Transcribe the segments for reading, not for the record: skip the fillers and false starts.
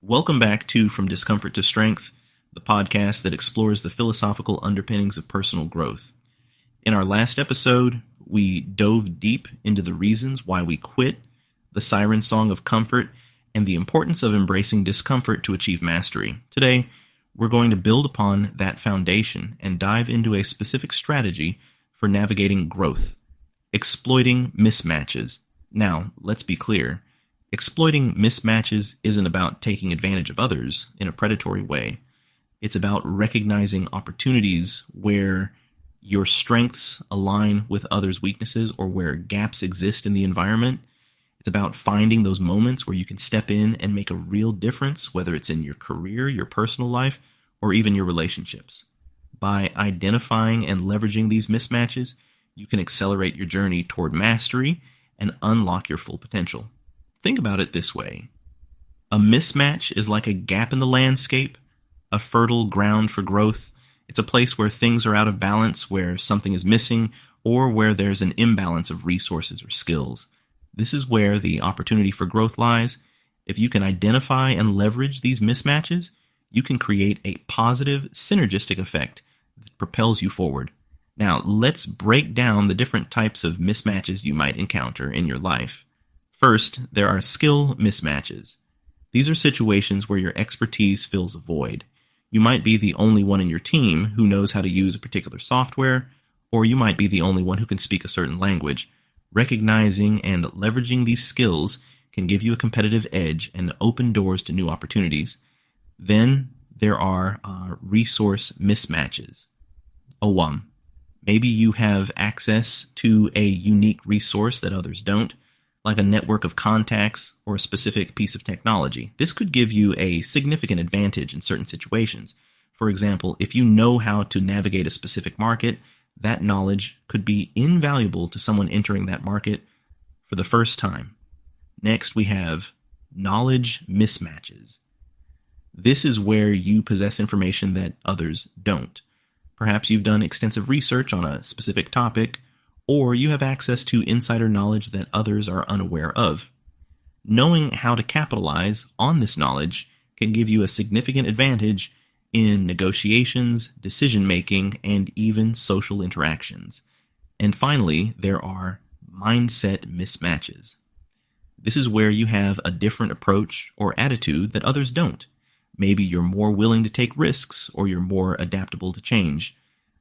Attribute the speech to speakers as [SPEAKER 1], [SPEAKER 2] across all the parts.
[SPEAKER 1] Welcome back to From Discomfort to Strength, the podcast that explores the philosophical underpinnings of personal growth. In our last episode, we dove deep into the reasons why we quit, the siren song of comfort, and the importance of embracing discomfort to achieve mastery. Today, we're going to build upon that foundation and dive into a specific strategy for navigating growth, exploiting mismatches. Now, let's be clear. Exploiting mismatches isn't about taking advantage of others in a predatory way. It's about recognizing opportunities where your strengths align with others' weaknesses or where gaps exist in the environment. It's about finding those moments where you can step in and make a real difference, whether it's in your career, your personal life, or even your relationships. By identifying and leveraging these mismatches, you can accelerate your journey toward mastery and unlock your full potential. Think about it this way. A mismatch is like a gap in the landscape, a fertile ground for growth. It's a place where things are out of balance, where something is missing, or where there's an imbalance of resources or skills. This is where the opportunity for growth lies. If you can identify and leverage these mismatches, you can create a positive, synergistic effect that propels you forward. Now, let's break down the different types of mismatches you might encounter in your life. First, there are skill mismatches. These are situations where your expertise fills a void. You might be the only one in your team who knows how to use a particular software, or you might be the only one who can speak a certain language. Recognizing and leveraging these skills can give you a competitive edge and open doors to new opportunities. Then there are resource mismatches. Maybe you have access to a unique resource that others don't, like a network of contacts or a specific piece of technology. This could give you a significant advantage in certain situations. For example, if you know how to navigate a specific market, that knowledge could be invaluable to someone entering that market for the first time. Next, we have knowledge mismatches. This is where you possess information that others don't. Perhaps you've done extensive research on a specific topic, or you have access to insider knowledge that others are unaware of. Knowing how to capitalize on this knowledge can give you a significant advantage in negotiations, decision-making, and even social interactions. And finally, there are mindset mismatches. This is where you have a different approach or attitude that others don't. Maybe you're more willing to take risks, or you're more adaptable to change.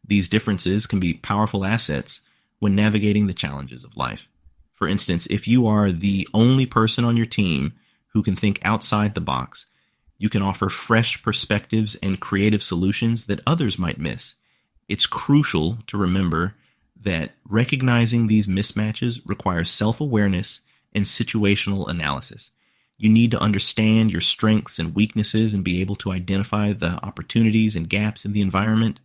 [SPEAKER 1] These differences can be powerful assets when navigating the challenges of life. For instance, if you are the only person on your team who can think outside the box, you can offer fresh perspectives and creative solutions that others might miss. It's crucial to remember that recognizing these mismatches requires self-awareness and situational analysis. You need to understand your strengths and weaknesses and be able to identify the opportunities and gaps in the environment.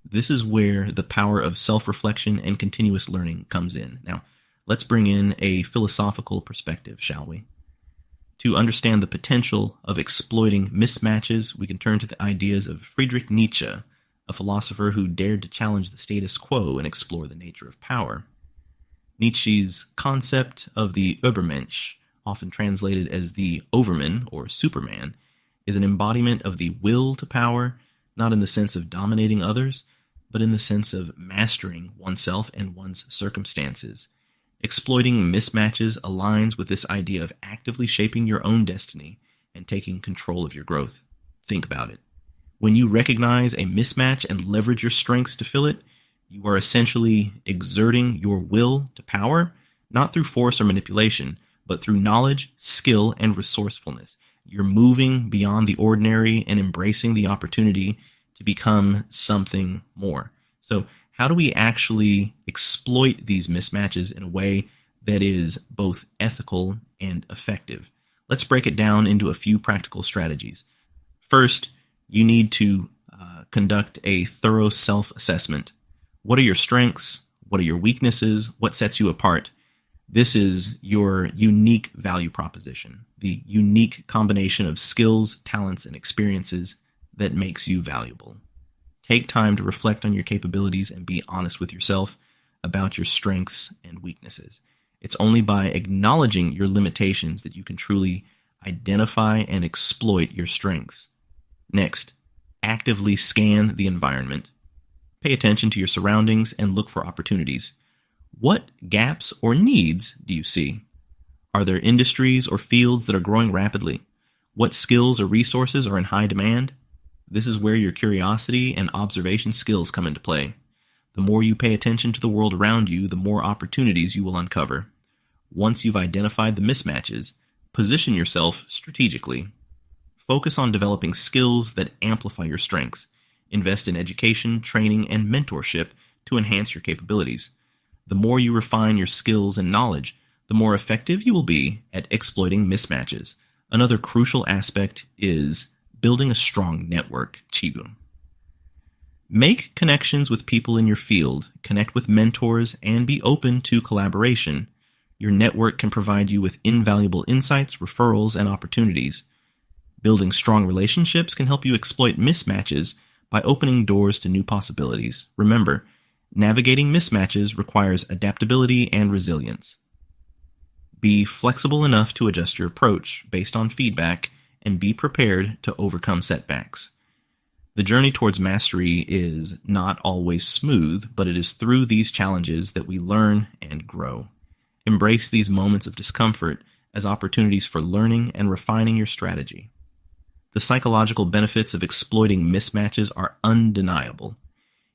[SPEAKER 1] This is where the power of self-reflection and continuous learning comes in. Now, let's bring in a philosophical perspective, shall we? To understand the potential of exploiting mismatches, we can turn to the ideas of Friedrich Nietzsche, a philosopher who dared to challenge the status quo and explore the nature of power. Nietzsche's concept of the Übermensch, often translated as the Overman or Superman, is an embodiment of the will to power, not in the sense of dominating others, but in the sense of mastering oneself and one's circumstances. Exploiting mismatches aligns with this idea of actively shaping your own destiny and taking control of your growth. Think about it. When you recognize a mismatch and leverage your strengths to fill it, you are essentially exerting your will to power, not through force or manipulation, but through knowledge, skill, and resourcefulness. You're moving beyond the ordinary and embracing the opportunity to become something more. So how do we actually exploit these mismatches in a way that is both ethical and effective? Let's break it down into a few practical strategies. First, you need to conduct a thorough self-assessment. What are your strengths? What are your weaknesses? What sets you apart? This is your unique value proposition, the unique combination of skills, talents, and experiences that makes you valuable. Take time to reflect on your capabilities and be honest with yourself about your strengths and weaknesses. It's only by acknowledging your limitations that you can truly Identify and exploit your strengths. Next, actively scan the environment. Pay attention to your surroundings and look for opportunities. What gaps or needs do you see? Are there industries or fields that are growing rapidly? What skills or resources are in high demand? This is where your curiosity and observation skills come into play. The more you pay attention to the world around you, the more opportunities you will uncover. Once you've identified the mismatches, position yourself strategically. Focus on developing skills that amplify your strengths. Invest in education, training, and mentorship to enhance your capabilities. The more you refine your skills and knowledge, the more effective you will be at exploiting mismatches. Another crucial aspect is building a strong network, Chigu. Make connections with people in your field, connect with mentors, and be open to collaboration. Your network can provide you with invaluable insights, referrals, and opportunities. Building strong relationships can help you exploit mismatches by opening doors to new possibilities. Remember, navigating mismatches requires adaptability and resilience. Be flexible enough to adjust your approach based on feedback and be prepared to overcome setbacks. The journey towards mastery is not always smooth, but it is through these challenges that we learn and grow. Embrace these moments of discomfort as opportunities for learning and refining your strategy. The psychological benefits of exploiting mismatches are undeniable.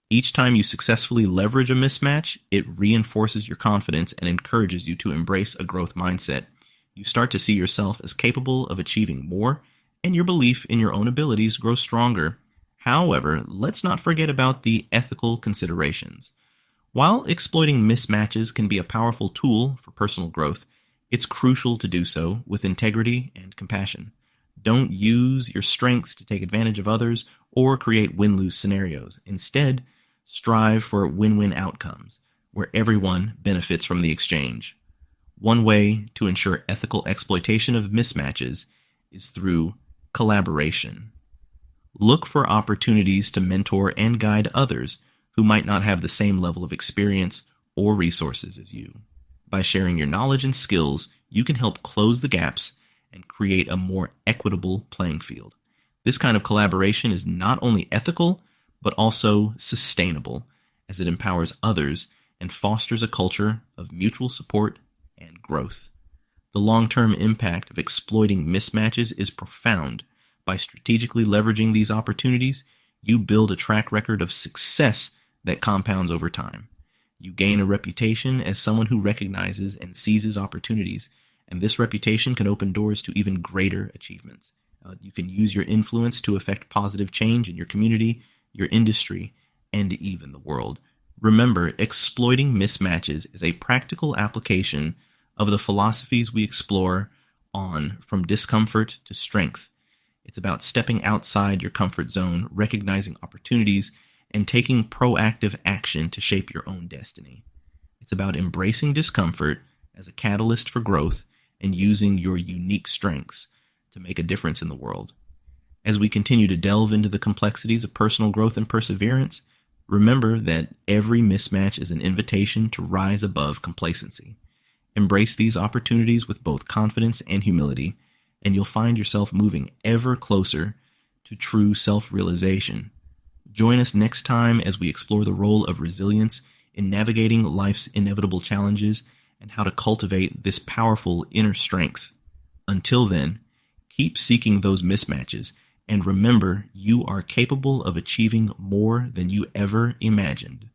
[SPEAKER 1] Each time you successfully leverage a mismatch, it reinforces your confidence and encourages you to embrace a growth mindset. You start to see yourself as capable of achieving more, and your belief in your own abilities grows stronger. However, let's not forget about the ethical considerations. While exploiting mismatches can be a powerful tool for personal growth, it's crucial to do so with integrity and compassion. Don't use your strengths to take advantage of others or create win-lose scenarios. Instead, strive for win-win outcomes where everyone benefits from the exchange. One way to ensure ethical exploitation of mismatches is through collaboration. Look for opportunities to mentor and guide others who might not have the same level of experience or resources as you. By sharing your knowledge and skills, you can help close the gaps and create a more equitable playing field. This kind of collaboration is not only ethical, but also sustainable, as it empowers others and fosters a culture of mutual support and growth. The long-term impact of exploiting mismatches is profound. By strategically leveraging these opportunities, you build a track record of success that compounds over time. You gain a reputation as someone who recognizes and seizes opportunities, and this reputation can open doors to even greater achievements. You can use your influence to affect positive change in your community, your industry, and even the world. Remember, exploiting mismatches is a practical application of the philosophies we explore on From Discomfort to Strength. It's about stepping outside your comfort zone, recognizing opportunities, and taking proactive action to shape your own destiny. It's about embracing discomfort as a catalyst for growth and using your unique strengths to make a difference in the world. As we continue to delve into the complexities of personal growth and perseverance, remember that every mismatch is an invitation to rise above complacency. Embrace these opportunities with both confidence and humility, and you'll find yourself moving ever closer to true self-realization. Join us next time as we explore the role of resilience in navigating life's inevitable challenges and how to cultivate this powerful inner strength. Until then, keep seeking those mismatches, and remember, you are capable of achieving more than you ever imagined.